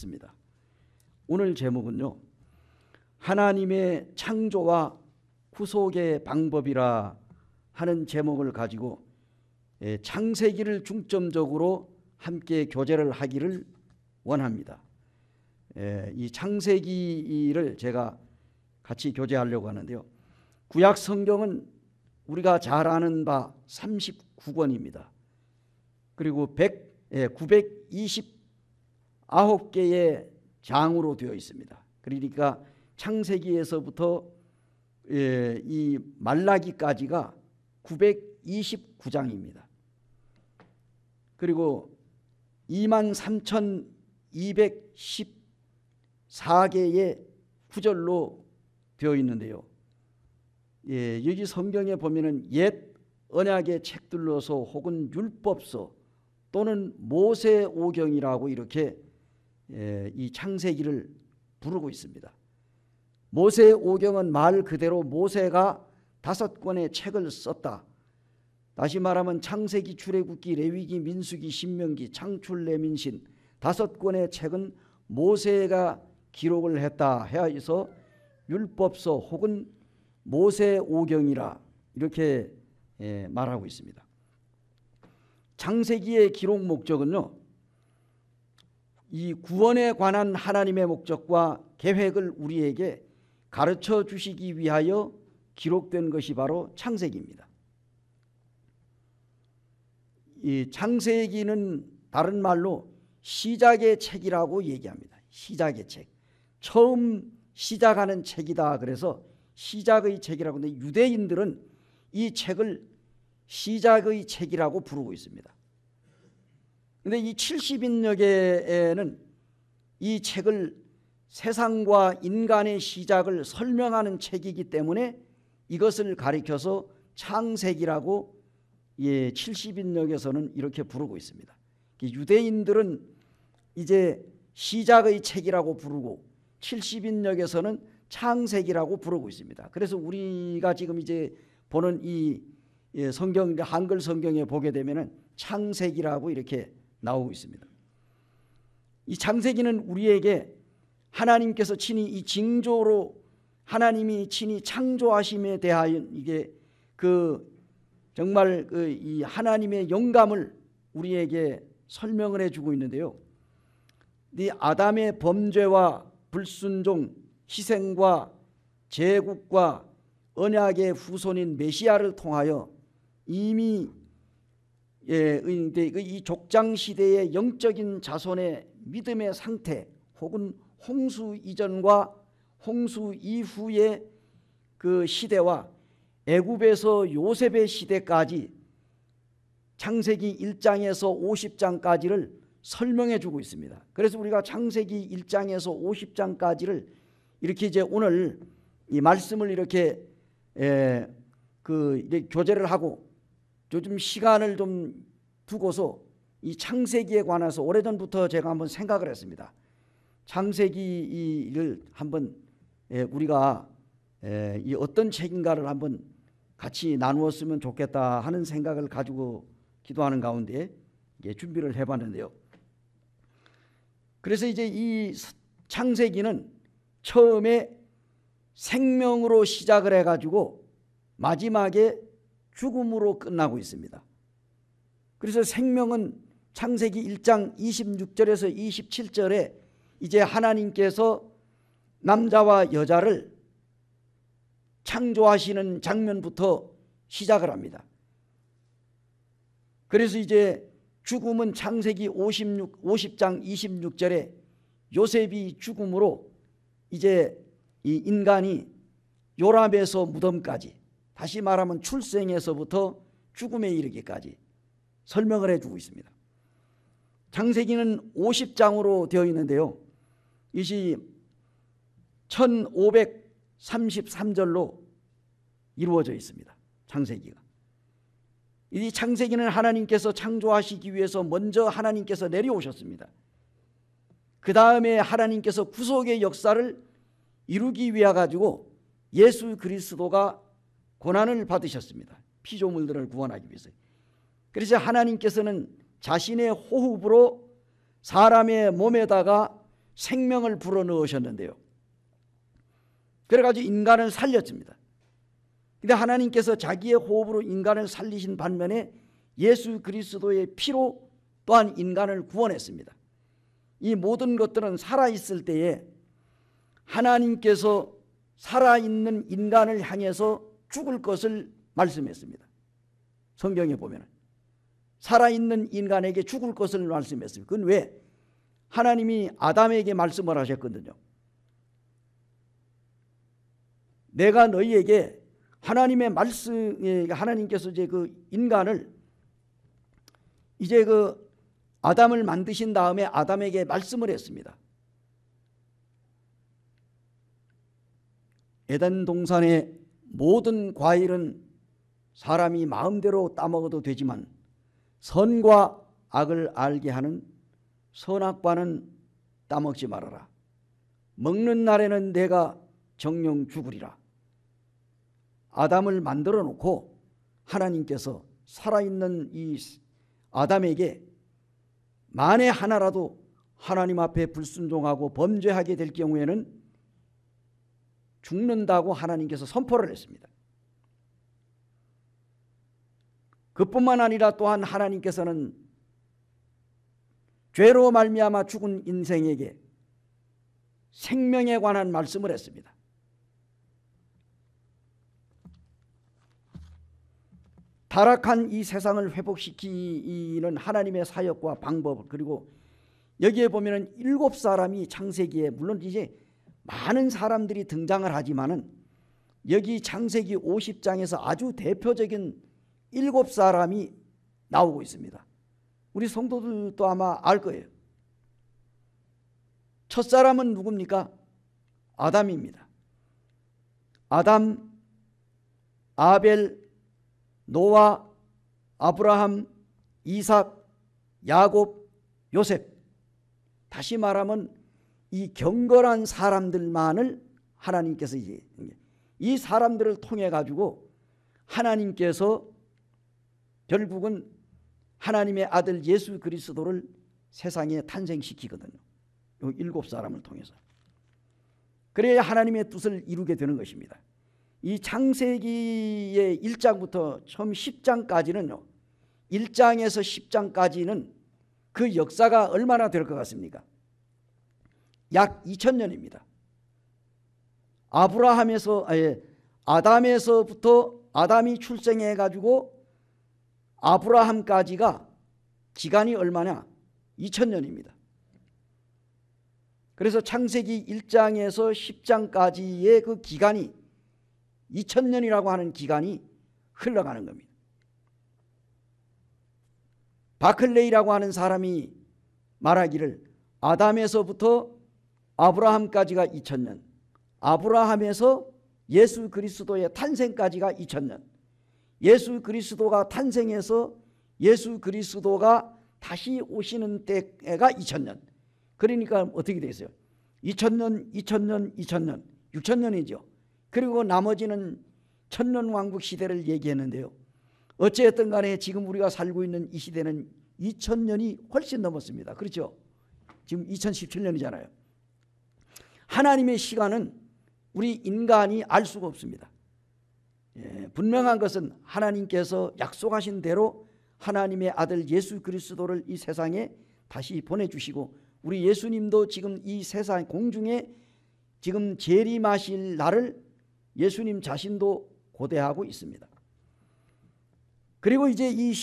있습니다. 오늘 제목은요, 하나님의 창조와 구속의 방법이라 하는 제목을 가지고 창세기를 중점적으로 함께 교제를 하기를 원합니다. 이 창세기를 제가 같이 교제하려고 하는데요, 구약 성경은 우리가 잘 아는 바 39권입니다. 그리고 929개의 장으로 되어 있습니다. 그러니까 창세기에서부터 이 말라기까지가 929장입니다. 그리고 23,214개의 구절로 되어 있는데요, 여기 성경에 보면은 옛 언약의 책들로서 혹은 율법서 또는 모세오경이라고 이렇게 이 창세기를 부르고 있습니다. 모세오경은 말 그대로 모세가 5권의 책을 썼다. 다시 말하면 창세기, 출애굽기, 레위기, 민수기, 신명기, 창출, 레민신 5권의 책은 모세가 기록을 했다 해서 율법서 혹은 모세오경이라 이렇게 말하고 있습니다. 창세기의 기록 목적은요, 이 구원에 관한 하나님의 목적과 계획을 우리에게 가르쳐 주시기 위하여 기록된 것이 바로 창세기입니다. 이 창세기는 다른 말로 시작의 책이라고 얘기합니다. 시작의 책, 처음 시작하는 책이다. 그래서 시작의 책이라고 하는데, 유대인들은 이 책을 시작의 책이라고 부르고 있습니다. 그런데 이 70인역에는 이 책을 세상과 인간의 시작을 설명하는 책이기 때문에 이것을 가리켜서 창세기라고 70인역에서는 이렇게 부르고 있습니다. 유대인들은 이제 시작의 책이라고 부르고 70인역에서는 창세기라고 부르고 있습니다. 그래서 우리가 지금 이제 보는 이 성경, 한글 성경에 보게 되면은 창세기라고 이렇게 나오고 있습니다. 이 창세기는 우리에게 하나님께서 친히 이 징조로 하나님이 친히 창조하심에 대하여 이게 정말 이 하나님의 영감을 우리에게 설명을 해주고 있는데요, 이 아담의 범죄와 불순종, 희생과 제국과 언약의 후손인 메시아를 통하여 이미 이 족장 시대의 영적인 자손의 믿음의 상태 혹은 홍수 이전과 홍수 이후의 그 시대와 애굽에서 요셉의 시대까지 창세기 1장에서 50장까지를 설명해 주고 있습니다. 그래서 우리가 창세기 1장에서 50장까지를 이렇게 이제 오늘 이 말씀을 이렇게 교제를 하고 요즘 시간을 좀 두고서 이 창세기에 관해서 오래전부터 제가 한번 생각을 했습니다. 창세기를 한번 우리가 이 어떤 책인가를 한번 같이 나누었으면 좋겠다 하는 생각을 가지고 기도하는 가운데 준비를 해봤는데요, 그래서 이제 이 창세기는 처음에 생명으로 시작을 해가지고 마지막에 죽음으로 끝나고 있습니다. 그래서 생명은 창세기 1장 26절에서 27절에 이제 하나님께서 남자와 여자를 창조하시는 장면부터 시작을 합니다. 그래서 이제 죽음은 창세기 50장 26절에 요셉이 죽음으로 이제 이 인간이 요람에서 무덤까지, 다시 말하면 출생에서부터 죽음에 이르기까지 설명을 해주고 있습니다. 창세기는 50장으로 되어 있는데요, 이것이 1533절로 이루어져 있습니다. 창세기가. 이 창세기는 하나님께서 창조하시기 위해서 먼저 하나님께서 내려오셨습니다. 그 다음에 하나님께서 구속의 역사를 이루기 위해 가지고 예수 그리스도가 고난을 받으셨습니다. 피조물들을 구원하기 위해서. 그래서 하나님께서는 자신의 호흡으로 사람의 몸에다가 생명을 불어넣으셨는데요. 그래가지고 인간을 살렸습니다. 근데 하나님께서 자기의 호흡으로 인간을 살리신 반면에 예수 그리스도의 피로 또한 인간을 구원했습니다. 이 모든 것들은 살아있을 때에 하나님께서 살아있는 인간을 향해서 죽을 것을 말씀했습니다. 성경에 보면 살아있는 인간에게 죽을 것을 말씀했습니다. 그건 왜? 하나님이 아담에게 말씀을 하셨거든요. 내가 너희에게 하나님의 말씀, 하나님께서 이제 그 인간을 이제 그 아담을 만드신 다음에 아담에게 말씀을 했습니다. 에덴 동산의 모든 과일은 사람이 마음대로 따먹어도 되지만 선과 악을 알게 하는 선악과는 따먹지 말아라. 먹는 날에는 내가 정령 죽으리라. 아담을 만들어 놓고 하나님께서 살아있는 이 아담에게 만에 하나라도 하나님 앞에 불순종하고 범죄하게 될 경우에는 죽는다고 하나님께서 선포를 했습니다. 그뿐만 아니라 또한 하나님께서는 죄로 말미암아 죽은 인생에게 생명에 관한 말씀을 했습니다. 타락한 이 세상을 회복시키는 하나님의 사역과 방법, 그리고 여기에 보면은 7사람이 창세기에, 물론 이제 많은 사람들이 등장을 하지만은 여기 창세기 50장에서 아주 대표적인 7사람이 나오고 있습니다. 우리 성도들도 아마 알 거예요. 첫 사람은 누굽니까? 아담입니다. 아담, 아벨, 노아, 아브라함, 이삭, 야곱, 요셉. 다시 말하면 이 경건한 사람들만을 하나님께서 이제 이 사람들을 통해 가지고 하나님께서 결국은 하나님의 아들 예수 그리스도를 세상에 탄생시키거든요. 이 7사람을 통해서. 그래야 하나님의 뜻을 이루게 되는 것입니다. 이 창세기의 1장부터 처음 10장까지는요. 1장에서 10장까지는 그 역사가 얼마나 될 것 같습니까? 약 2000년입니다. 아담에서부터 아담이 출생해 가지고 아브라함까지가 기간이 얼마냐? 2000년입니다. 그래서 창세기 1장에서 10장까지의 그 기간이 2000년이라고 하는 기간이 흘러가는 겁니다. 바클레이라고 하는 사람이 말하기를 아담에서부터 아브라함까지가 2000년, 아브라함에서 예수 그리스도의 탄생까지가 2000년, 예수 그리스도가 탄생해서 예수 그리스도가 다시 오시는 때가 2000년. 그러니까 어떻게 되겠어요? 2000년, 2000년, 2000년, 6000년이죠. 그리고 나머지는 천년왕국 시대를 얘기했는데요. 어찌됐든 간에 지금 우리가 살고 있는 이 시대는 2000년이 훨씬 넘었습니다. 그렇죠? 지금 2017년이잖아요. 하나님의 시간은 우리 인간이 알 수가 없습니다. 분명한 것은 하나님께서 약속하신 대로 하나님의 아들 예수 그리스도를 이 세상에 다시 보내주시고 우리 예수님도 지금 이 세상 공중에 지금 재림하실 날을 예수님 자신도 고대하고 있습니다. 그리고 이제 이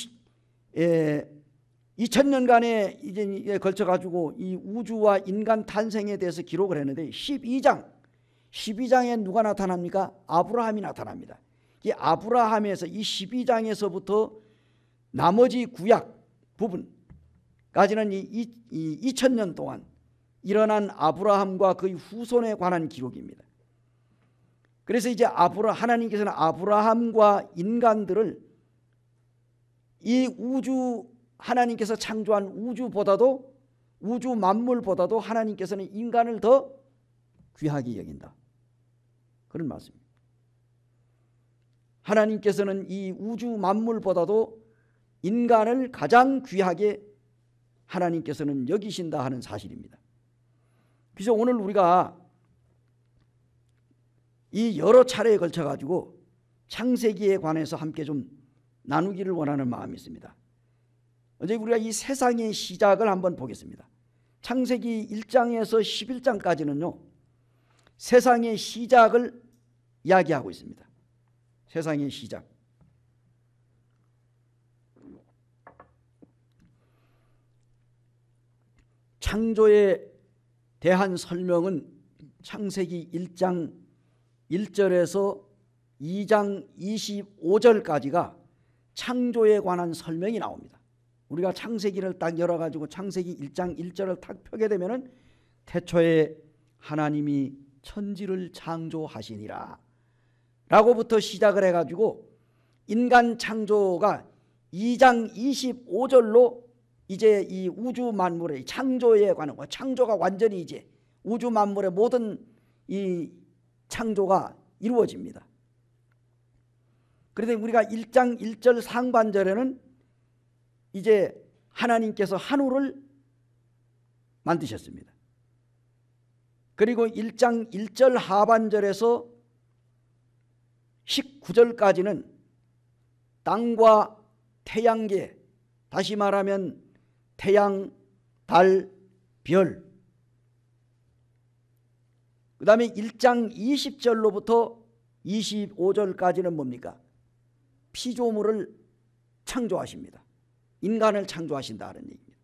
2000년간에 이제 걸쳐 가지고 이 우주와 인간 탄생에 대해서 기록을 했는데 12장에 누가 나타납니까? 아브라함이 나타납니다. 이 아브라함에서 이 12장에서부터 나머지 구약 부분까지는 이 2000년 동안 일어난 아브라함과 그의 후손에 관한 기록입니다. 그래서 이제 하나님께서는 아브라함과 인간들을 이 우주 하나님께서 창조한 우주보다도 우주 만물보다도 하나님께서는 인간을 더 귀하게 여긴다. 그런 말씀입니다. 하나님께서는 이 우주 만물보다도 인간을 가장 귀하게 하나님께서는 여기신다 하는 사실입니다. 그래서 오늘 우리가 이 여러 차례에 걸쳐 가지고 창세기에 관해서 함께 좀 나누기를 원하는 마음이 있습니다. 먼저 우리가 이 세상의 시작을 한번 보겠습니다. 창세기 1장에서 11장까지는요 세상의 시작을 이야기하고 있습니다. 세상의 시작. 창조에 대한 설명은 창세기 1장 1절에서 2장 25절까지가 창조에 관한 설명이 나옵니다. 우리가 창세기를 딱 열어가지고 창세기 1장 1절을 딱 펴게 되면은 태초에 하나님이 천지를 창조하시니라 라고부터 시작을 해가지고 인간 창조가 2장 25절로 이제 이 우주 만물의 창조에 관한 거, 창조가 완전히 이제 우주 만물의 모든 이 창조가 이루어집니다. 그런데 우리가 1장 1절 상반절에는 이제 하나님께서 하늘을 만드셨습니다. 그리고 1장 1절 하반절에서 19절까지는 땅과 태양계, 다시 말하면 태양, 달, 별, 그 다음에 1장 20절로부터 25절까지는 뭡니까? 피조물을 창조하십니다. 인간을 창조하신다는 얘기입니다.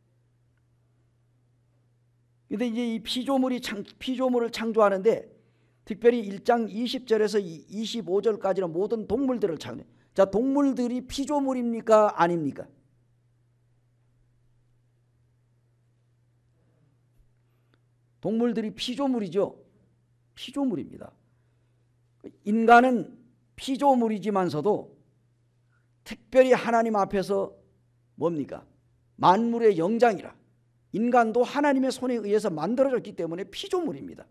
그런데 이제 이 피조물을 창조하는데 특별히 1장 20절에서 25절까지는 모든 동물들을 창조해요. 자, 동물들이 피조물입니까? 아닙니까? 동물들이 피조물이죠. 피조물입니다. 인간은 피조물이지만서도 특별히 하나님 앞에서 뭡니까? 만물의 영장이라. 인간도 하나님의 손에 의해서 만들어졌기 때문에 피조물입니다.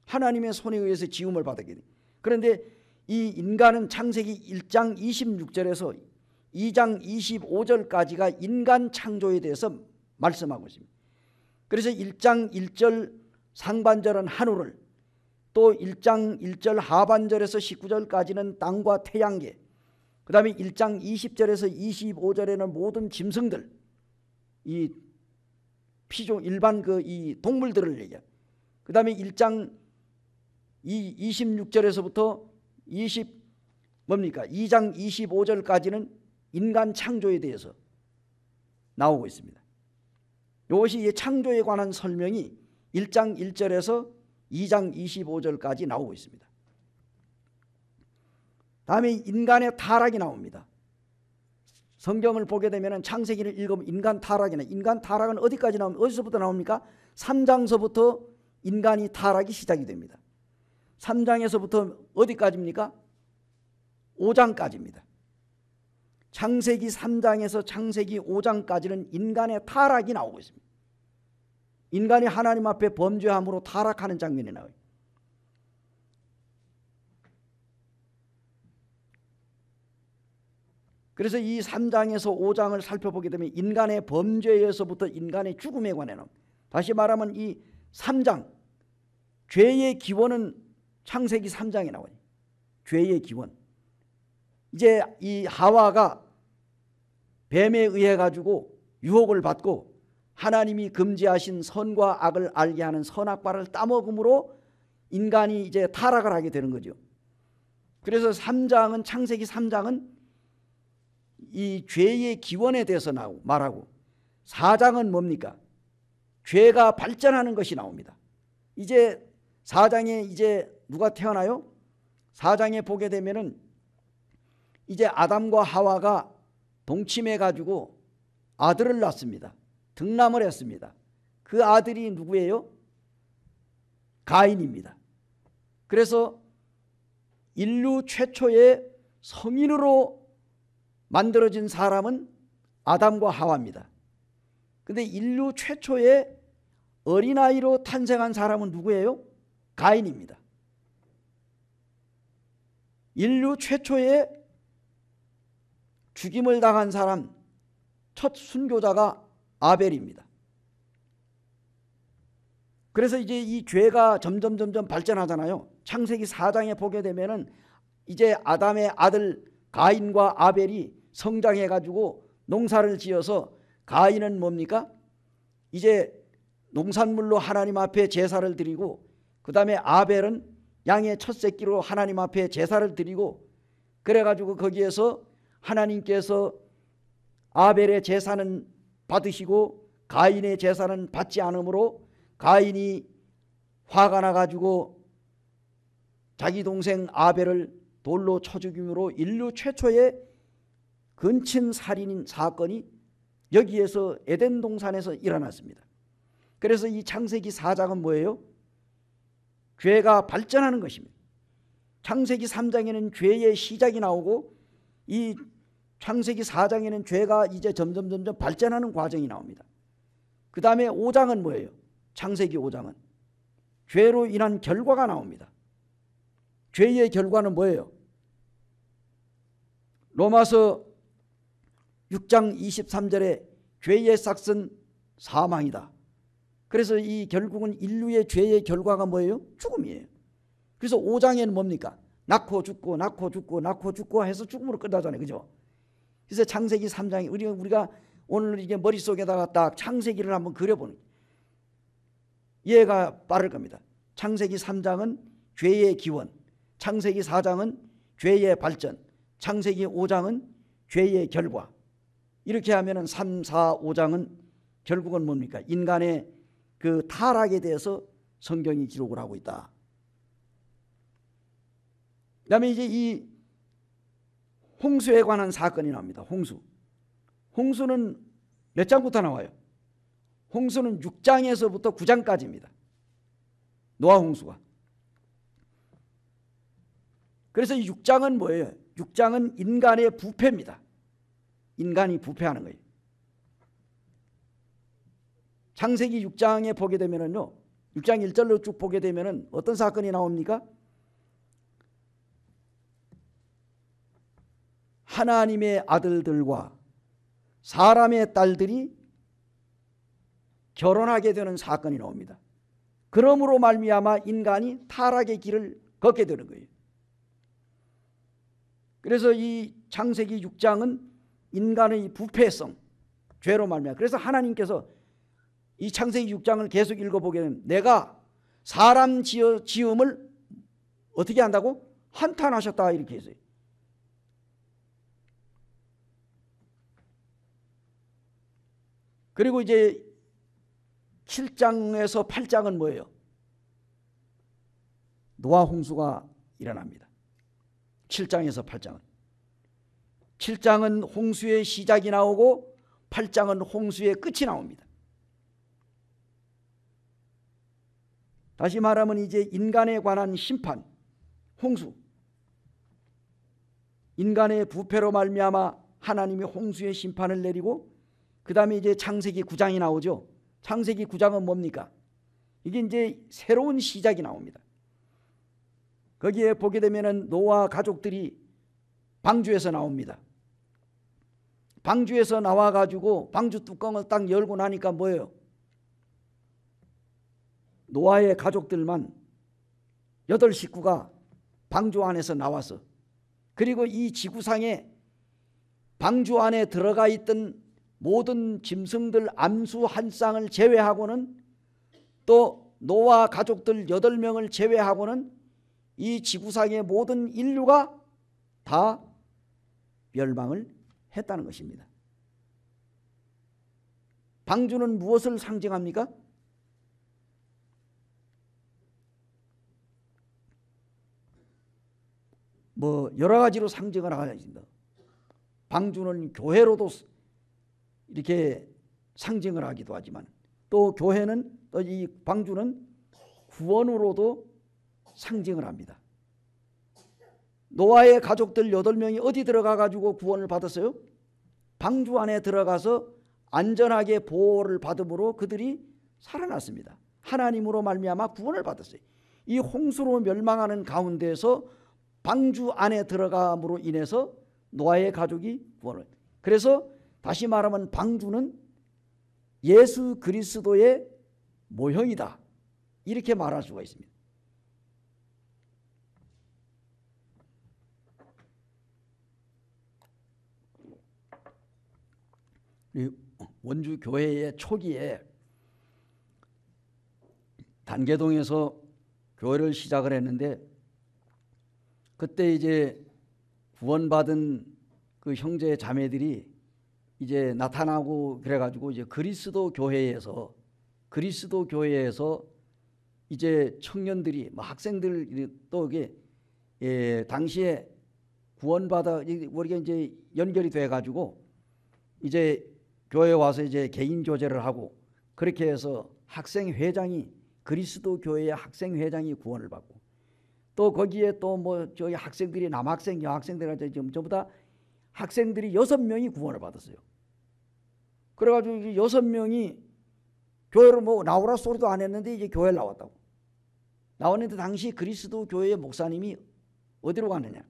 하나님의 손에 의해서 지음을 받았기 때문에. 그런데 이 인간은 창세기 1장 26절에서 2장 25절까지가 인간 창조에 대해서 말씀하고 있습니다. 그래서 1장 1절 상반절은 하늘을, 또 1장 1절 하반절에서 19절까지는 땅과 태양계, 그 다음에 1장 20절에서 25절에는 모든 짐승들, 이 피조 일반 이 동물들을 얘기해요. 그 다음에 1장 26절에서부터 2장 25절까지는 인간 창조에 대해서 나오고 있습니다. 이것이 창조에 관한 설명이 1장 1절에서 2장 25절까지 나오고 있습니다. 다음에 인간의 타락이 나옵니다. 성경을 보게 되면 창세기를 읽으면 인간 타락은 어디까지 나옵니까? 어디서부터 나옵니까? 3장서부터 인간이 타락이 시작이 됩니다. 3장에서부터 어디까지입니까? 5장까지입니다. 창세기 3장에서 창세기 5장까지는 인간의 타락이 나오고 있습니다. 인간이 하나님 앞에 범죄함으로 타락하는 장면이 나와요. 그래서 이 3장에서 5장을 살펴보게 되면 인간의 범죄에서부터 인간의 죽음에 관해 나옵니다. 다시 말하면 이 3장, 죄의 기원은 창세기 3장에 나와요. 죄의 기원. 이제 이 하와가 뱀에 의해 가지고 유혹을 받고 하나님이 금지하신 선과 악을 알게 하는 선악과를 따먹음으로 인간이 이제 타락을 하게 되는 거죠. 그래서 3장은 창세기 3장은 이 죄의 기원에 대해서 말하고 4장은 뭡니까? 죄가 발전하는 것이 나옵니다. 이제 4장에 이제 누가 태어나요? 4장에 보게 되면은 이제 아담과 하와가 동침해 가지고 아들을 낳습니다. 등남을 했습니다. 그 아들이 누구예요? 가인입니다. 그래서 인류 최초의 성인으로 만들어진 사람은 아담과 하와입니다. 근데 인류 최초의 어린아이로 탄생한 사람은 누구예요? 가인입니다. 인류 최초의 죽임을 당한 사람, 첫 순교자가 아벨입니다. 그래서 이제 이 죄가 점점 발전하잖아요. 창세기 4장에 보게 되면은 이제 아담의 아들 가인과 아벨이 성장해 가지고 농사를 지어서 가인은 뭡니까? 이제 농산물로 하나님 앞에 제사를 드리고, 그 다음에 아벨은 양의 첫 새끼로 하나님 앞에 제사를 드리고, 그래가지고 거기에서 하나님께서 아벨의 제사는 받으시고 가인의 제사는 받지 않으므로 가인이 화가 나가지고 자기 동생 아벨을 돌로 쳐 죽임으로 인류 최초의 근친 살인 사건이 여기에서 에덴 동산에서 일어났습니다. 그래서 이 창세기 4장은 뭐예요? 죄가 발전하는 것입니다. 창세기 3장에는 죄의 시작이 나오고 이 창세기 4장에는 죄가 이제 점점 발전하는 과정이 나옵니다. 그 다음에 5장은 뭐예요? 창세기 5장은 죄로 인한 결과가 나옵니다. 죄의 결과는 뭐예요? 로마서 6장 23절에 죄의 싹은 사망이다. 그래서 이 결국은 인류의 죄의 결과가 뭐예요? 죽음이에요. 그래서 5장에는 뭡니까? 낳고 죽고 낳고 죽고 낳고 죽고 해서 죽음으로 끝나잖아요. 그죠? 그래서 창세기 3장에 우리가 오늘 이게 머릿속에다가 딱 창세기를 한번 그려보는 이해가 빠를 겁니다. 창세기 3장은 죄의 기원, 창세기 4장은 죄의 발전, 창세기 5장은 죄의 결과. 이렇게 하면은 3, 4, 5장은 결국은 뭡니까? 인간의 그 타락에 대해서 성경이 기록을 하고 있다. 그 다음에 이제 이 홍수에 관한 사건이 나옵니다. 홍수는 몇 장부터 나와요? 홍수는 6장에서부터 9장까지입니다. 노아 홍수가. 그래서 이 6장은 뭐예요? 6장은 인간의 부패입니다. 인간이 부패하는 거예요. 창세기 6장에 보게 되면은요, 6장 1절로 쭉 보게 되면은 어떤 사건이 나옵니까? 하나님의 아들들과 사람의 딸들이 결혼하게 되는 사건이 나옵니다. 그러므로 말미암아 인간이 타락의 길을 걷게 되는 거예요. 그래서 이 창세기 6장은 인간의 부패성, 죄로 말미암아. 그래서 하나님께서 이 창세기 6장을 계속 읽어보게 되면 내가 사람 지음을 어떻게 한다고? 한탄하셨다 이렇게 했어요. 그리고 이제 7장에서 8장은 뭐예요? 노아 홍수가 일어납니다. 7장에서 8장은. 7장은 홍수의 시작이 나오고 8장은 홍수의 끝이 나옵니다. 다시 말하면 이제 인간에 관한 심판, 홍수. 인간의 부패로 말미암아 하나님이 홍수의 심판을 내리고 그 다음에 이제 창세기 9장이 나오죠. 창세기 9장은 뭡니까? 이게 이제 새로운 시작이 나옵니다. 거기에 보게 되면은 노아 가족들이 방주에서 나옵니다. 방주에서 나와가지고 방주 뚜껑을 딱 열고 나니까 뭐예요? 노아의 가족들만 8식구가 방주 안에서 나와서, 그리고 이 지구상에 방주 안에 들어가 있던 모든 짐승들 암수 한 쌍을 제외하고는, 또 노아 가족들 8명을 제외하고는 이 지구상의 모든 인류가 다 멸망을 했다는 것입니다. 방주는 무엇을 상징합니까? 뭐 여러 가지로 상징을 하겠습니다. 방주는 교회로도 이렇게 상징을 하기도 하지만, 또 교회는, 또 이 방주는 구원으로도 상징을 합니다. 노아의 가족들 8명이 어디 들어가 가지고 구원을 받았어요? 방주 안에 들어가서 안전하게 보호를 받음으로 그들이 살아났습니다. 하나님으로 말미암아 구원을 받았어요. 이 홍수로 멸망하는 가운데서 방주 안에 들어감으로 인해서 노아의 가족이 구원을. 그래서 다시 말하면 방주는 예수 그리스도의 모형이다. 이렇게 말할 수가 있습니다. 원주 교회의 초기에 단계동에서 교회를 시작을 했는데, 그때 이제 구원받은 그 형제 자매들이 이제 나타나고 그래가지고 이제 그리스도 교회에서 이제 청년들이 학생들 또 이게 당시에 구원받아 우리가 이제 연결이 돼가지고 이제 교회에 와서 이제 개인 교제를 하고, 그렇게 해서 학생회장이 그리스도 교회의 학생회장이 구원을 받고, 또 거기에 또 뭐 저희 학생들이 남학생 여학생들 전부 다 학생들이 6명이 구원을 받았어요. 그래가지고 6명이 교회로 뭐 나오라 소리도 안 했는데 이제 교회를 나왔다고. 나왔는데 당시 그리스도 교회의 목사님이 어디로 가느냐,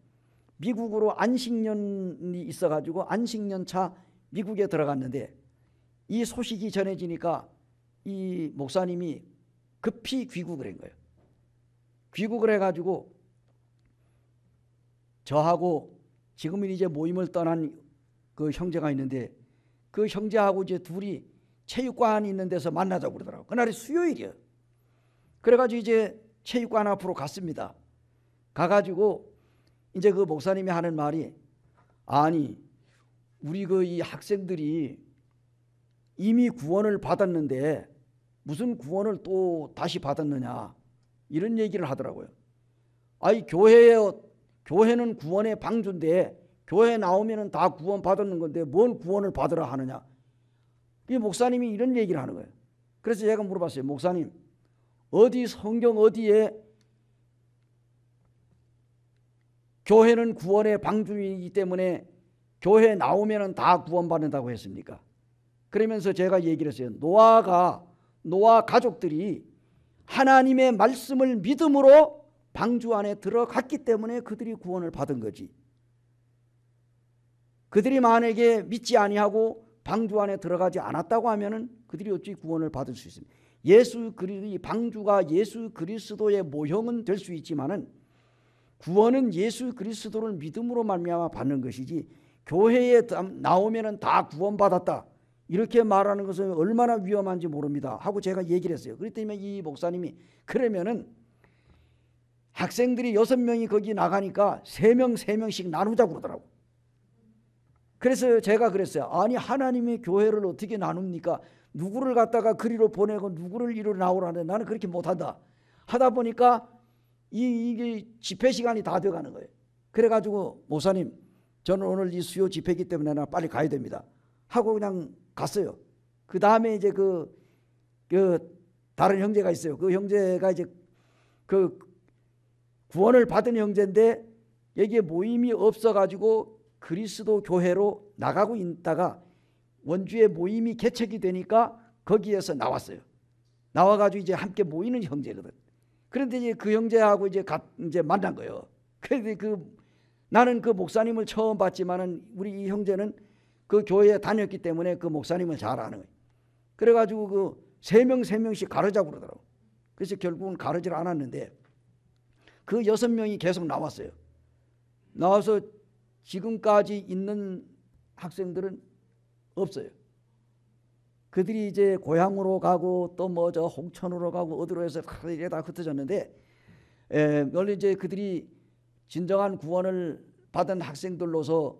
미국으로 안식년이 있어가지고 안식년차 미국에 들어갔는데, 이 소식이 전해지니까 이 목사님이 급히 귀국을 한 거예요. 귀국을 해가지고 저하고 지금은 이제 모임을 떠난 그 형제가 있는데, 그 형제하고 이제 둘이 체육관 있는 데서 만나자고 그러더라고요. 그날이 수요일이에요. 그래가지고 이제 체육관 앞으로 갔습니다. 가가지고 이제 그 목사님이 하는 말이, 아니 우리 그 이 학생들이 이미 구원을 받았는데 무슨 구원을 또 다시 받았느냐, 이런 얘기를 하더라고요. 아니 교회는 구원의 방주인데 교회 나오면은 다 구원 받았는 건데 뭘 구원을 받으라 하느냐. 이 목사님이 이런 얘기를 하는 거예요. 그래서 제가 물어봤어요. 목사님, 어디 성경 어디에 교회는 구원의 방주이기 때문에 교회 나오면은 다 구원받는다고 했습니까? 그러면서 제가 얘기를 했어요. 노아 가족들이 하나님의 말씀을 믿음으로 방주 안에 들어갔기 때문에 그들이 구원을 받은 거지. 그들이 만약에 믿지 아니하고 방주 안에 들어가지 않았다고 하면은 그들이 어찌 구원을 받을 수 있습니까? 이 방주가 예수 그리스도의 모형은 될 수 있지만은 구원은 예수 그리스도를 믿음으로 말미암아 받는 것이지, 교회에 나오면은 다 구원받았다 이렇게 말하는 것은 얼마나 위험한지 모릅니다 하고 제가 얘기를 했어요. 그랬더니 이 목사님이, 그러면은 학생들이 6명이 거기 나가니까 3명씩 나누자고 그러더라고. 그래서 제가 그랬어요. 아니 하나님의 교회를 어떻게 나눕니까? 누구를 갖다가 그리로 보내고 누구를 이리로 나오라는데 나는 그렇게 못한다. 하다 보니까 이게 집회 시간이 다 돼가는 거예요. 그래가지고 목사님, 저는 오늘 이 수요 집회이기 때문에 나 빨리 가야 됩니다 하고 그냥 갔어요. 그 다음에 이제 그 다른 형제가 있어요. 그 형제가 이제 그 구원을 받은 형제인데 여기에 모임이 없어가지고 그리스도 교회로 나가고 있다가 원주에 모임이 개척이 되니까 거기에서 나왔어요. 나와가지고 이제 함께 모이는 형제거든. 그런데 이제 그 형제하고 이제 만난 거예요. 그런데 나는 그 목사님을 처음 봤지만은 우리 이 형제는 그 교회에 다녔기 때문에 그 목사님을 잘 아는 거예요. 그래가지고 그 3명씩 가르자고 그러더라고. 그래서 결국은 가르질 않았는데 그 6명이 계속 나왔어요. 나와서 지금까지 있는 학생들은 없어요. 그들이 이제 고향으로 가고 또 뭐 저 홍천으로 가고 어디로 해서 이게 다 흩어졌는데, 원래 이제 그들이 진정한 구원을 받은 학생들로서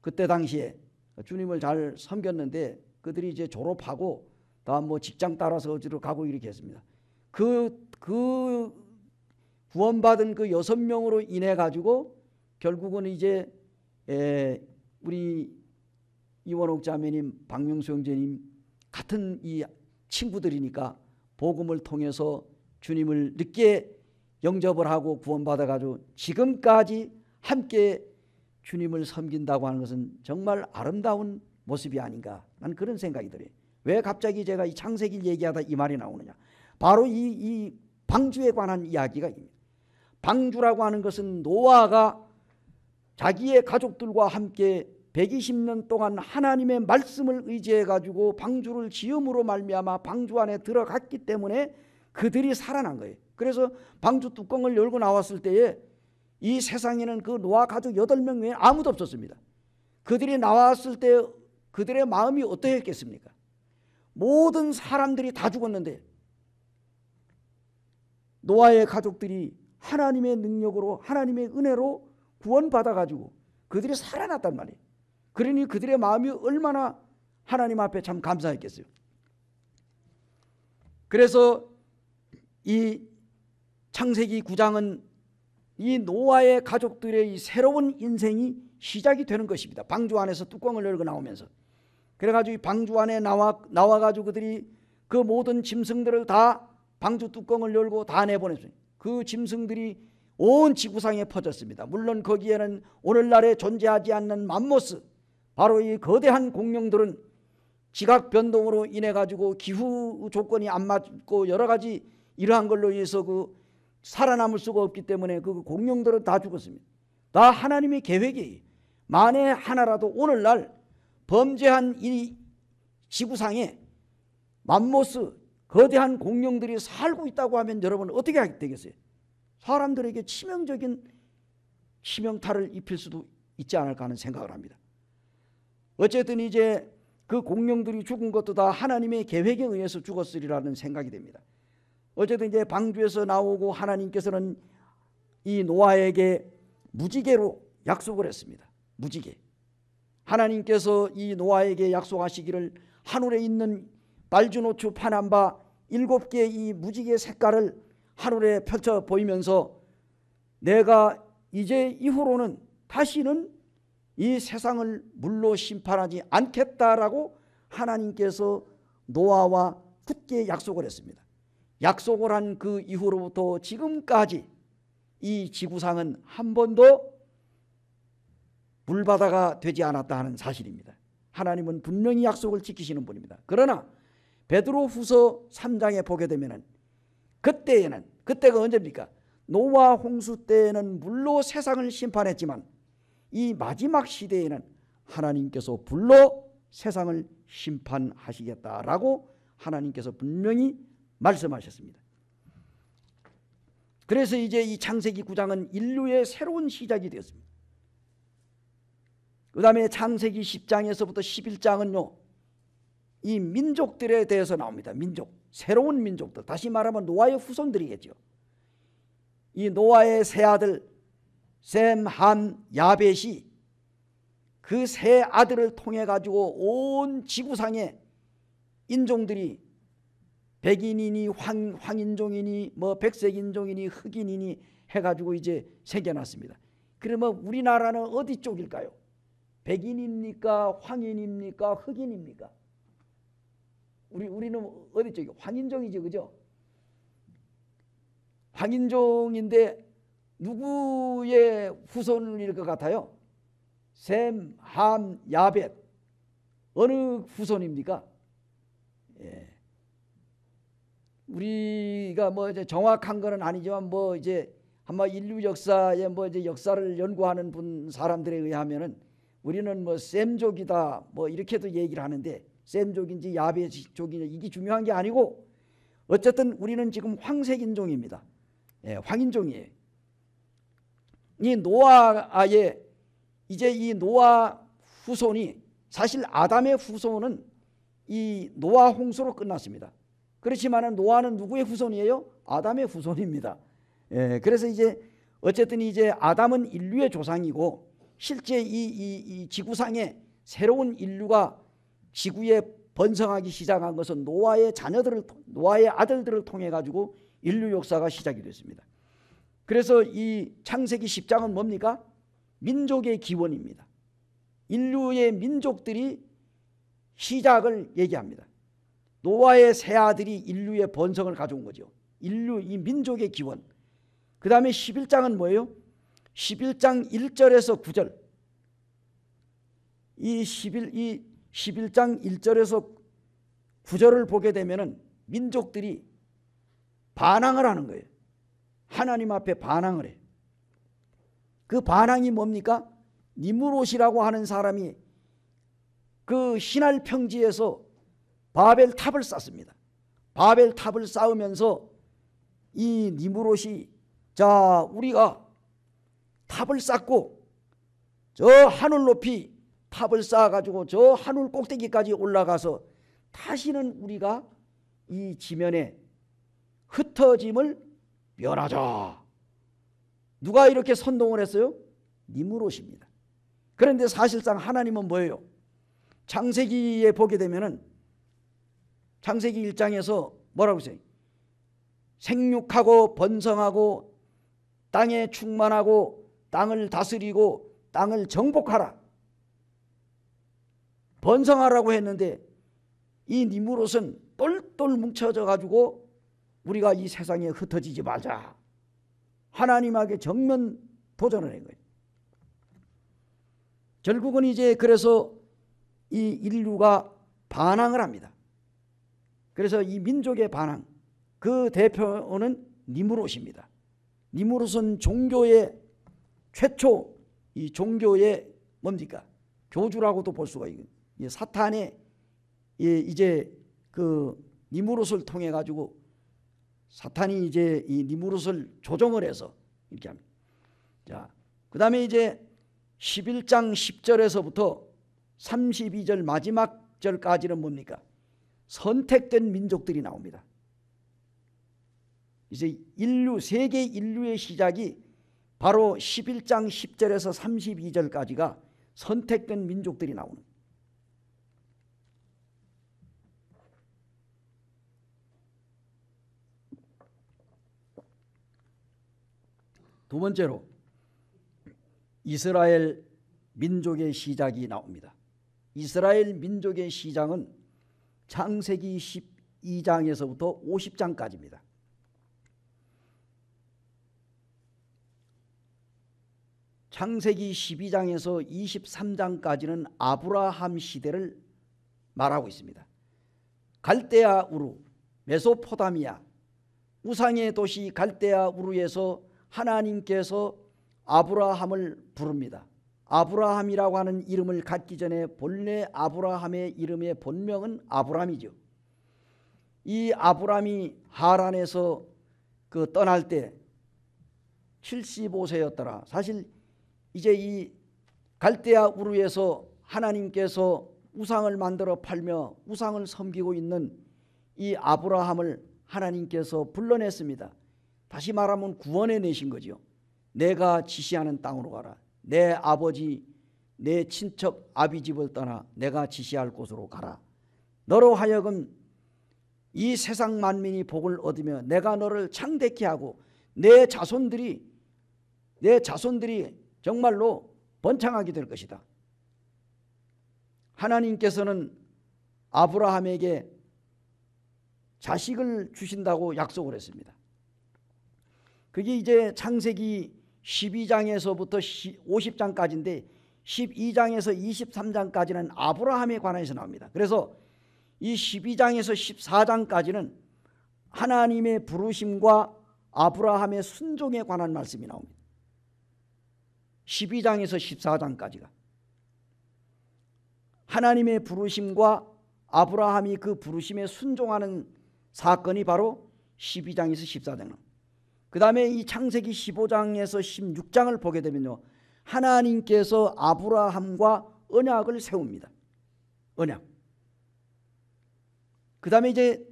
그때 당시에 주님을 잘 섬겼는데 그들이 이제 졸업하고 다음 뭐 직장 따라서 어디로 가고 이렇게 했습니다. 그 구원받은 그 6명으로 인해 가지고 결국은 이제 우리 이원옥 자매님, 박명수 형제님 같은 이 친구들이니까 복음을 통해서 주님을 늦게 영접을 하고 구원받아 가지고 지금까지 함께 주님을 섬긴다고 하는 것은 정말 아름다운 모습이 아닌가, 난 그런 생각이 들어요. 왜 갑자기 제가 이 창세기를 얘기하다 이 말이 나오느냐, 바로 이 방주에 관한 이야기가 있습니다. 방주라고 하는 것은 노아가 자기의 가족들과 함께 120년 동안 하나님의 말씀을 의지해 가지고 방주를 지음으로 말미암아 방주 안에 들어갔기 때문에 그들이 살아난 거예요. 그래서 방주 뚜껑을 열고 나왔을 때에 이 세상에는 그 노아 가족 8명 외에 아무도 없었습니다. 그들이 나왔을 때 그들의 마음이 어떠했겠습니까? 모든 사람들이 다 죽었는데 노아의 가족들이 하나님의 능력으로 하나님의 은혜로 구원받아 가지고 그들이 살아났단 말이에요. 그러니 그들의 마음이 얼마나 하나님 앞에 참 감사했겠어요. 그래서 이 창세기 9장은 이 노아의 가족들의 이 새로운 인생이 시작이 되는 것입니다. 방주 안에서 뚜껑을 열고 나오면서. 그래가지고 이 방주 안에 나와가지고 그들이 그 모든 짐승들을 다 방주 뚜껑을 열고 다 내보냈어요. 그 짐승들이 온 지구상에 퍼졌습니다. 물론 거기에는 오늘날에 존재하지 않는 맘모스, 바로 이 거대한 공룡들은 지각 변동으로 인해 가지고 기후 조건이 안 맞고 여러 가지 이러한 걸로 인해서 그 살아남을 수가 없기 때문에 그 공룡들은 다 죽었습니다. 다 하나님의 계획이, 만에 하나라도 오늘날 범죄한 이 지구상에 맘모스 거대한 공룡들이 살고 있다고 하면 여러분 어떻게 하게 되겠어요? 사람들에게 치명적인 치명타를 입힐 수도 있지 않을까 하는 생각을 합니다. 어쨌든 이제 그 공룡들이 죽은 것도 다 하나님의 계획에 의해서 죽었으리라는 생각이 됩니다. 어쨌든 이제 방주에서 나오고 하나님께서는 이 노아에게 무지개로 약속을 했습니다. 무지개. 하나님께서 이 노아에게 약속하시기를 하늘에 있는 발주노추 파남바 7개의 이 무지개 색깔을 하늘에 펼쳐 보이면서 내가 이제 이후로는 다시는 이 세상을 물로 심판하지 않겠다라고 하나님께서 노아와 굳게 약속을 했습니다. 약속을 한 그 이후로부터 지금까지 이 지구상은 한 번도 물바다가 되지 않았다 하는 사실입니다. 하나님은 분명히 약속을 지키시는 분입니다. 그러나 베드로후서 3장에 보게 되면은 그때가 언제입니까? 노아 홍수 때에는 물로 세상을 심판했지만 이 마지막 시대에는 하나님께서 불로 세상을 심판하시겠다라고 하나님께서 분명히 말씀하셨습니다. 그래서 이제 이 창세기 9장은 인류의 새로운 시작이 되었습니다. 그 다음에 창세기 10장에서부터 11장은요 이 민족들에 대해서 나옵니다. 민족, 새로운 민족들, 다시 말하면 노아의 후손들이겠죠. 이 노아의 세 아들 셈, 함, 야벳이 그 세 아들을 통해 가지고 온 지구상의 인종들이 백인이니 황인종이니 뭐 백색인종이니 흑인이니 해가지고 이제 새겨놨습니다. 그러면 우리나라는 어디 쪽일까요? 백인입니까? 황인입니까? 흑인입니까? 우리는 어디 쪽이요? 황인종이죠, 그죠? 황인종인데 누구의 후손일 것 같아요? 셈, 함, 야벳 어느 후손입니까? 예. 우리가 뭐 이제 정확한 거는 아니지만 뭐 이제 아마 인류 역사에 뭐 이제 역사를 연구하는 사람들에 의하면은 우리는 뭐 셈족이다 뭐 이렇게도 얘기를 하는데 셈족인지 야벳족인지 이게 중요한 게 아니고 어쨌든 우리는 지금 황색인종입니다. 예, 황인종이에요. 이 노아의 이제 이 노아 후손이 사실 아담의 후손은 이 노아 홍수로 끝났습니다. 그렇지만은 노아는 누구의 후손이에요? 아담의 후손입니다. 예, 그래서 이제 어쨌든 이제 아담은 인류의 조상이고 실제 이 지구상에 새로운 인류가 지구에 번성하기 시작한 것은 노아의 아들들을 통해 가지고 인류 역사가 시작이 됐습니다. 그래서 이 창세기 10장은 뭡니까? 민족의 기원입니다. 인류의 민족들이 시작을 얘기합니다. 노아의 세 아들이 인류의 번성을 가져온 거죠. 인류 이 민족의 기원. 그 다음에 11장은 뭐예요? 11장 1절에서 9절. 이 11장 1절에서 9절을 보게 되면은 민족들이 반항을 하는 거예요. 하나님 앞에 반항을 해요. 그 반항이 뭡니까? 니므롯이라고 하는 사람이 그 신할 평지에서 바벨탑을 쌓습니다. 바벨탑을 쌓으면서 이 니므롯이 자 우리가 탑을 쌓고 저 하늘 높이 탑을 쌓아가지고 저 하늘 꼭대기까지 올라가서 다시는 우리가 이 지면에 흩어짐을 면하자. 누가 이렇게 선동을 했어요? 니므롯입니다. 그런데 사실상 하나님은 뭐예요? 창세기에 보게 되면은 창세기 1장에서 뭐라고 했어요? 생육하고 번성하고 땅에 충만하고 땅을 다스리고 땅을 정복하라. 번성하라고 했는데 이 니므롯은 똘똘 뭉쳐져 가지고 우리가 이 세상에 흩어지지 말자. 하나님에게 정면 도전을 한 거예요. 결국은 이제 그래서 이 인류가 반항을 합니다. 그래서 이 민족의 반항, 그 대표는 니므롯입니다. 니므롯은 종교의 최초 이 종교의 뭡니까? 교주라고도 볼 수가 있어요. 사탄의 이제 그 니므롯을 통해 가지고 사탄이 이제 이 니므롯을 조종을 해서 이렇게 합니다. 자, 그다음에 이제 11장 10절에서부터 32절 마지막 절까지는 뭡니까? 선택된 민족들이 나옵니다. 이제 세계 인류의 시작이 바로 11장 10절에서 32절까지가 선택된 민족들이 나오는. 두 번째로 이스라엘 민족의 시작이 나옵니다. 이스라엘 민족의 시작은 창세기 12장에서부터 50장까지입니다. 창세기 12장에서 23장까지는 아브라함 시대를 말하고 있습니다. 갈대아 우루, 메소포타미아, 우상의 도시 갈대아 우루에서 하나님께서 아브라함을 부릅니다. 아브라함이라고 하는 이름을 갖기 전에 본래 아브라함의 이름의 본명은 아브람이죠. 이 아브람이 하란에서 그 떠날 때 75세였더라. 사실 이제 이 갈대아 우르에서 하나님께서 우상을 만들어 팔며 우상을 섬기고 있는 이 아브라함을 하나님께서 불러냈습니다. 다시 말하면 구원해 내신 거죠. 내가 지시하는 땅으로 가라. 내 아버지 내 친척 아비집을 떠나 내가 지시할 곳으로 가라. 너로 하여금 이 세상 만민이 복을 얻으며 내가 너를 창대케 하고 내 자손들이 정말로 번창하게 될 것이다. 하나님께서는 아브라함에게 자식을 주신다고 약속을 했습니다. 그게 이제 창세기 12장에서부터 50장까지인데 12장에서 23장까지는 아브라함에 관해서 나옵니다. 그래서 이 12장에서 14장까지는 하나님의 부르심과 아브라함의 순종에 관한 말씀이 나옵니다. 12장에서 14장까지가 하나님의 부르심과 아브라함이 그 부르심에 순종하는 사건이 바로 12장에서 14장. 그 다음에 이 창세기 15장에서 16장을 보게 되면요, 하나님께서 아브라함과 언약을 세웁니다. 언약. 그 다음에 이제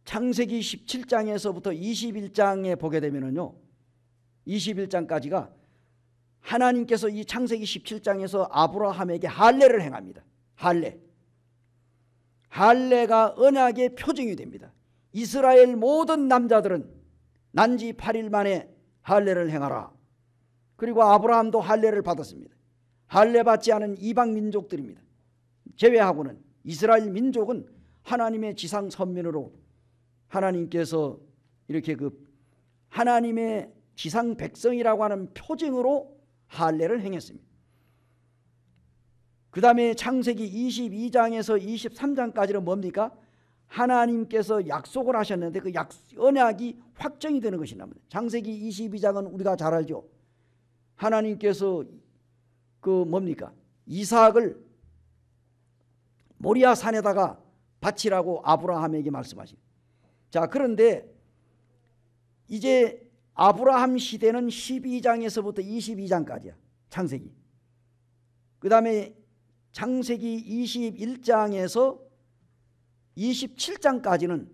창세기 17장에서부터 21장에 보게 되면요, 21장까지가 하나님께서 이 창세기 17장에서 아브라함에게 할례를 행합니다. 할례가 언약의 표징이 됩니다. 이스라엘 모든 남자들은 난지 8일 만에 할례를 행하라. 그리고 아브라함도 할례를 받았습니다. 할례 받지 않은 이방 민족들입니다. 제외하고는 이스라엘 민족은 하나님의 지상 선민으로 하나님께서 이렇게 그 하나님의 지상 백성이라고 하는 표징으로 할례를 행했습니다. 그 다음에 창세기 22장에서 23장까지는 뭡니까? 하나님께서 약속을 하셨는데 그 언약이 확정이 되는 것이 나옵니다. 창세기 22장은 우리가 잘 알죠. 하나님께서 그 뭡니까? 이삭을 모리아 산에다가 바치라고 아브라함에게 말씀하십니다. 자, 그런데 이제 아브라함 시대는 12장에서부터 22장까지야. 창세기. 그 다음에 창세기 21장에서 27장까지는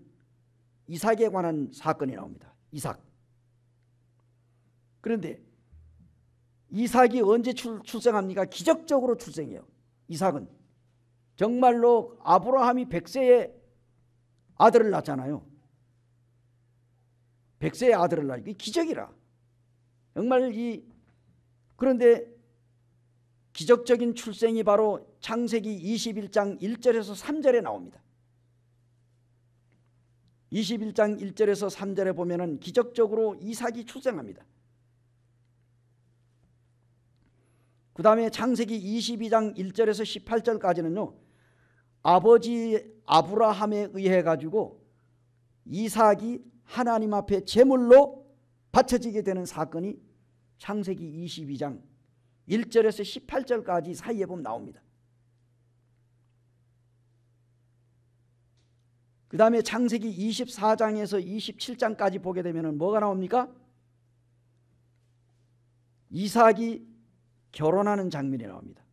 이삭에 관한 사건이 나옵니다. 이삭. 그런데 이삭이 언제 출생합니까? 기적적으로 출생해요. 이삭은 정말로 아브라함이 100세에 아들을 낳잖아요. 100세의 아들을 낳으니까 기적이라. 정말 그런데 기적적인 출생이 바로 창세기 21장 1절에서 3절에 나옵니다. 21장 1절에서 3절에 보면은 기적적으로 이삭이 출생합니다. 그 다음에 창세기 22장 1절에서 18절까지는요, 아버지 아브라함에 의해 가지고 이삭이 하나님 앞에 제물로 바쳐지게 되는 사건이 창세기 22장 1절에서 18절까지 사이에 보면 나옵니다. 그 다음에 창세기 24장에서 27장까지 보게 되면 뭐가 나옵니까? 이삭이 결혼하는 장면이 나옵니다.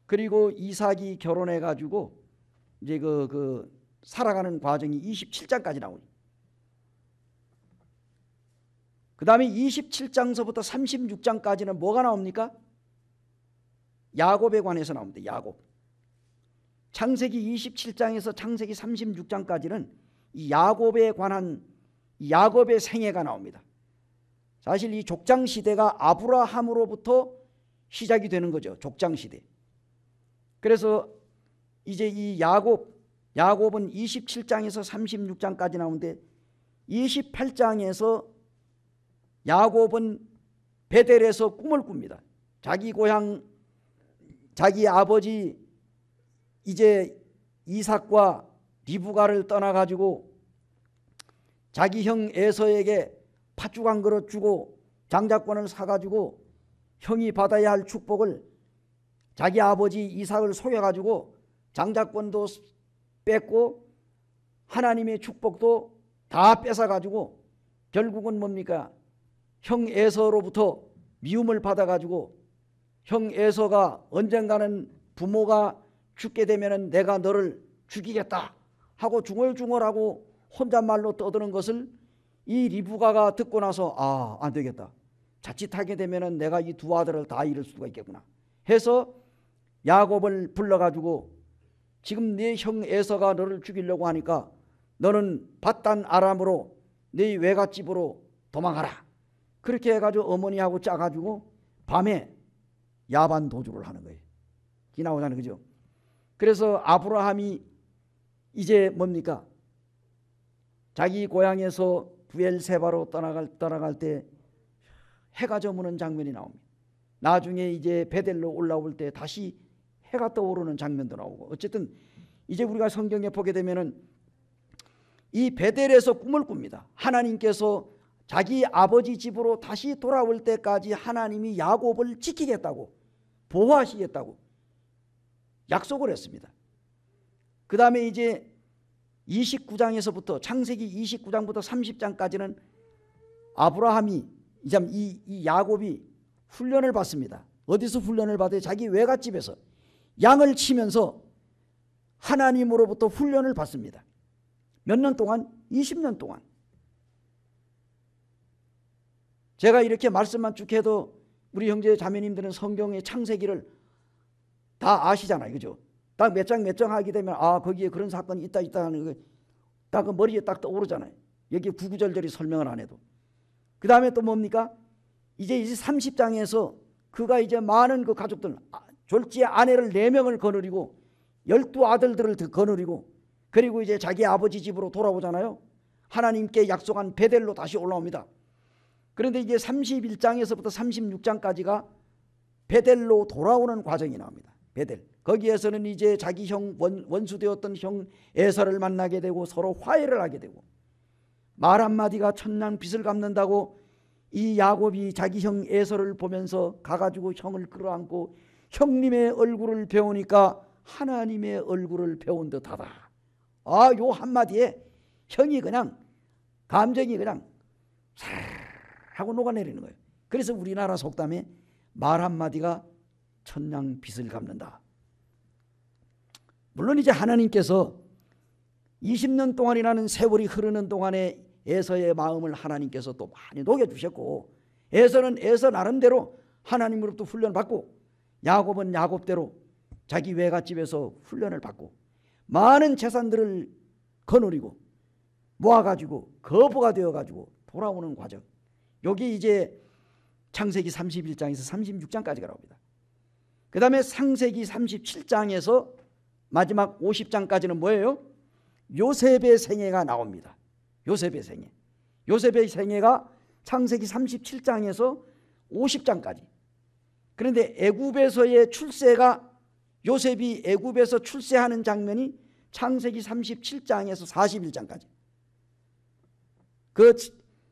그리고 이삭이 결혼해 가지고 이제 살아가는 과정이 27장까지 나오죠. 그 다음에 27장서부터 36장까지는 뭐가 나옵니까? 야곱에 관해서 나옵니다. 야곱. 창세기 27장에서 창세기 36장까지는 이 야곱에 관한 야곱의 생애가 나옵니다. 사실 이 족장시대가 아브라함으로부터 시작이 되는 거죠. 족장시대. 그래서 이제 이 야곱은 27장에서 36장까지 나오는데 28장에서 야곱은 베델에서 꿈을 꿉니다. 자기 고향, 자기 아버지 이제 이삭과 리브가를 떠나가지고 자기 형 에서에게 팥죽 한 그릇 주고 장자권을 사가지고 형이 받아야 할 축복을 자기 아버지 이삭을 속여가지고 장자권도 뺏고 하나님의 축복도 다 뺏어가지고 결국은 뭡니까? 형 에서로부터 미움을 받아가지고 형 에서가 언젠가는 부모가 죽게 되면 내가 너를 죽이겠다 하고 중얼중얼하고 혼잣말로 떠드는 것을 이 리브가가 듣고 나서 안 되겠다. 자칫하게 되면 내가 이 두 아들을 다 잃을 수가 있겠구나 해서 야곱을 불러가지고 지금 네 형 에서가 너를 죽이려고 하니까 너는 밧단 아람으로 네 외갓집으로 도망가라. 그렇게 해가지고 어머니하고 짜가지고 밤에 야반 도주를 하는 거예요. 이 나오잖아요. 그죠? 그래서 아브라함이 이제 뭡니까? 자기 고향에서 부엘세바로 떠나갈 때 해가 저무는 장면이 나옵니다. 나중에 이제 베델로 올라올 때 다시 해가 떠오르는 장면도 나오고, 어쨌든 이제 우리가 성경에 보게 되면은 이 베델에서 꿈을 꿉니다. 하나님께서 자기 아버지 집으로 다시 돌아올 때까지 하나님이 야곱을 지키겠다고, 보호하시겠다고 약속을 했습니다. 그 다음에 이제 29장에서부터 창세기 29장부터 30장까지는 아브라함이 이 야곱이 훈련을 받습니다. 어디서 훈련을 받아요? 자기 외갓집에서 양을 치면서 하나님으로부터 훈련을 받습니다. 몇 년 동안? 20년 동안. 제가 이렇게 말씀만 쭉 해도 우리 형제 자매님들은 성경의 창세기를 다 아시잖아요. 그죠? 딱 몇 장 하게 되면 거기에 그런 사건이 있다 하는 거 딱 그 머리에 딱 떠오르잖아요. 여기 구구절절히 설명을 안 해도. 그 다음에 또 뭡니까? 이제 30장에서 그가 이제 많은 그 가족들, 졸지의 아내를 4명을 거느리고 12아들들을 거느리고 그리고 이제 자기 아버지 집으로 돌아오잖아요. 하나님께 약속한 베델로 다시 올라옵니다. 그런데 이제 31장에서부터 36장까지가 베델로 돌아오는 과정이 나옵니다. 베델. 거기에서는 이제 자기 형 원수되었던 형 에서를 만나게 되고 서로 화해를 하게 되고, 말 한마디가 천냥 빚을 갚는다고 이 야곱이 자기 형 에서를 보면서 가가지고 형을 끌어안고 형님의 얼굴을 배우니까 하나님의 얼굴을 배운 듯하다. 요 한마디에 형이 그냥 감정이 그냥 싹 하고 녹아내리는 거예요. 그래서 우리나라 속담에 말 한마디가 천냥 빚을 갚는다. 물론 이제 하나님께서 20년 동안이라는 세월이 흐르는 동안에 에서의 마음을 하나님께서 또 많이 녹여주셨고, 에서는 에서 나름대로 하나님으로부터 훈련을 받고, 야곱은 야곱대로 자기 외갓집에서 훈련을 받고 많은 재산들을 거느리고 모아가지고 거부가 되어가지고 돌아오는 과정, 여기 이제 창세기 31장에서 36장까지가 나옵니다. 그 다음에 창세기 37장에서 마지막 50장까지는 뭐예요? 요셉의 생애가 나옵니다. 요셉의 생애. 요셉의 생애가 창세기 37장에서 50장까지. 그런데 애굽에서의 출세가, 요셉이 애굽에서 출세하는 장면이 창세기 37장에서 41장까지. 그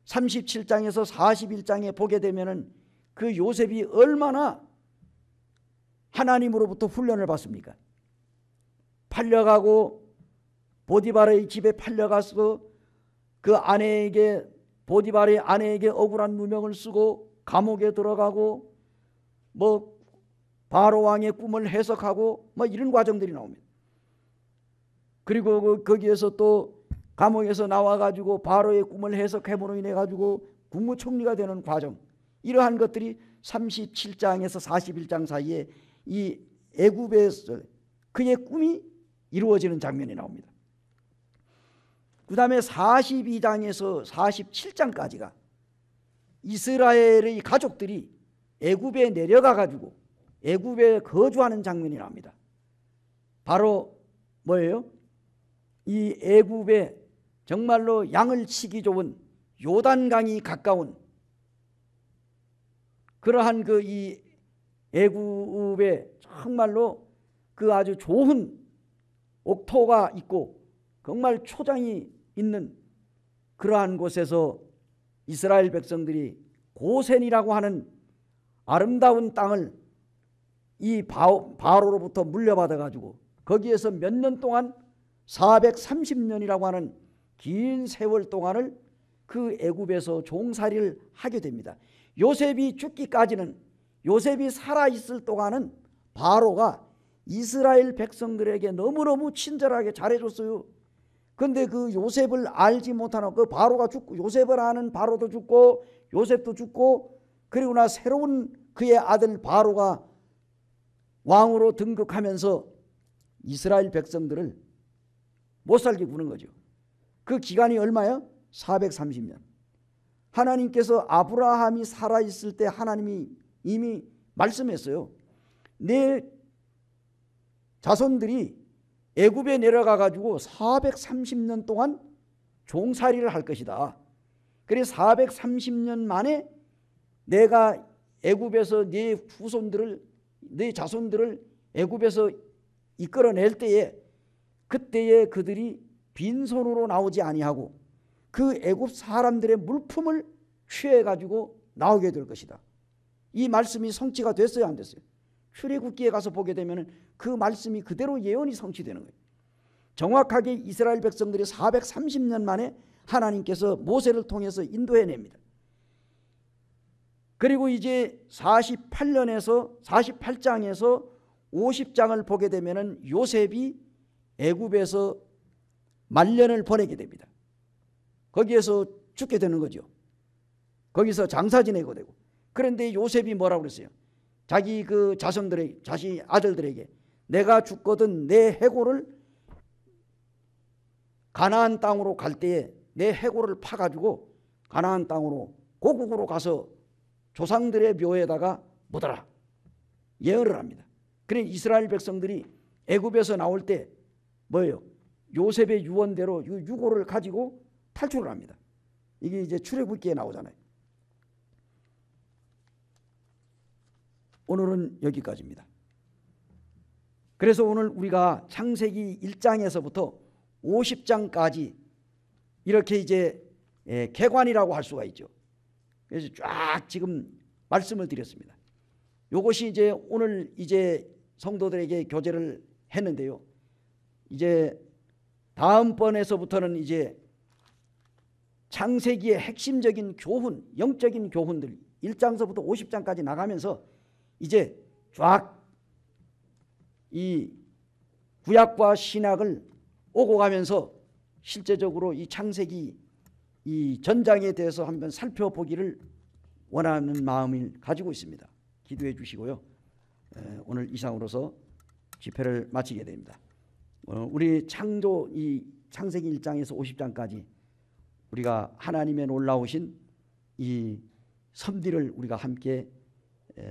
37장에서 41장에 보게 되면은 그 요셉이 얼마나 하나님으로부터 훈련을 받습니까? 팔려가고 보디바르의 집에 팔려가서 그 아내에게, 보디바르의 아내에게 억울한 누명을 쓰고 감옥에 들어가고 뭐 바로 왕의 꿈을 해석하고 뭐 이런 과정들이 나옵니다. 그리고 거기에서 또 감옥에서 나와가지고 바로의 꿈을 해석해보로 인해 가지고 국무총리가 되는 과정, 이러한 것들이 37장에서 41장 사이에 이 애굽에서 그의 꿈이 이루어지는 장면이 나옵니다. 그 다음에 42장에서 47장까지가 이스라엘의 가족들이 애굽에 내려가 가지고 애굽에 거주하는 장면이 나옵니다. 바로 뭐예요? 이 애굽에 정말로 양을 치기 좋은 요단강이 가까운 그러한 그 이 애굽에 정말로 그 아주 좋은 옥토가 있고 정말 초장이 있는 그러한 곳에서 이스라엘 백성들이 고센이라고 하는 아름다운 땅을 이 바로로부터 물려받아 가지고 거기에서 몇 년 동안 430년이라고 하는 긴 세월 동안을 그 애굽에서 종살이를 하게 됩니다. 요셉이 죽기까지는, 요셉이 살아있을 동안은 바로가 이스라엘 백성들에게 너무너무 친절하게 잘해줬어요. 그런데 그 요셉을 알지 못하는 그 바로가 죽고, 요셉을 아는 바로도 죽고 요셉도 죽고, 그리고 나 새로운 그의 아들 바로가 왕으로 등극하면서 이스라엘 백성들을 못 살게 구는 거죠. 그 기간이 얼마요? 430년. 하나님께서 아브라함이 살아있을 때 하나님이 이미 말씀했어요. 내 자손들이 애굽에 내려가 가지고 430년 동안 종살이를 할 것이다. 그래서 430년 만에 내가 애굽에서 네 후손들을, 네 자손들을 애굽에서 이끌어낼 때에, 그때에 그들이 빈손으로 나오지 아니하고 그 애굽 사람들의 물품을 취해 가지고 나오게 될 것이다. 이 말씀이 성취가 됐어요, 안 됐어요? 출애굽기에 가서 보게 되면 그 말씀이 그대로 예언이 성취되는 거예요. 정확하게 이스라엘 백성들이 430년 만에 하나님께서 모세를 통해서 인도해냅니다. 그리고 이제 48장에서 50장을 보게 되면 요셉이 애굽에서 말년을 보내게 됩니다. 거기에서 죽게 되는 거죠. 거기서 장사 지내고 되고. 그런데 요셉이 뭐라고 그랬어요? 자기 그 자손들에게, 자신 아들들에게, 내가 죽거든 내 해골을 가나안 땅으로 갈 때에 내 해골을 파가지고 가나안 땅으로 고국으로 가서 조상들의 묘에다가 묻어라, 예언을 합니다. 그래 이스라엘 백성들이 애굽에서 나올 때 뭐예요? 요셉의 유언대로 유고를 가지고 탈출을 합니다. 이게 이제 출애굽기에 나오잖아요. 오늘은 여기까지입니다. 그래서 오늘 우리가 창세기 1장에서부터 50장까지 이렇게 이제 개관이라고 할 수가 있죠. 그래서 쫙 지금 말씀을 드렸습니다. 이것이 이제 오늘 이제 성도들에게 교제를 했는데요. 이제 다음번에서부터는 이제 창세기의 핵심적인 교훈, 영적인 교훈들 1장서부터 50장까지 나가면서 이제 쫙 이 구약과 신약을 오고 가면서 실제적으로 이 창세기 이 전장에 대해서 한번 살펴보기를 원하는 마음을 가지고 있습니다. 기도해 주시고요. 오늘 이상으로서 집회를 마치게 됩니다. 우리 창조 이 창세기 1장에서 50장까지 우리가 하나님의 놀라우신 이 섭리를 우리가 함께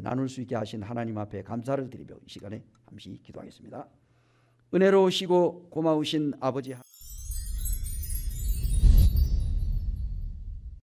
나눌 수 있게 하신 하나님 앞에 감사를 드리며 이 시간에 잠시 기도하겠습니다. 은혜로우시고 고마우신 아버지 하나님,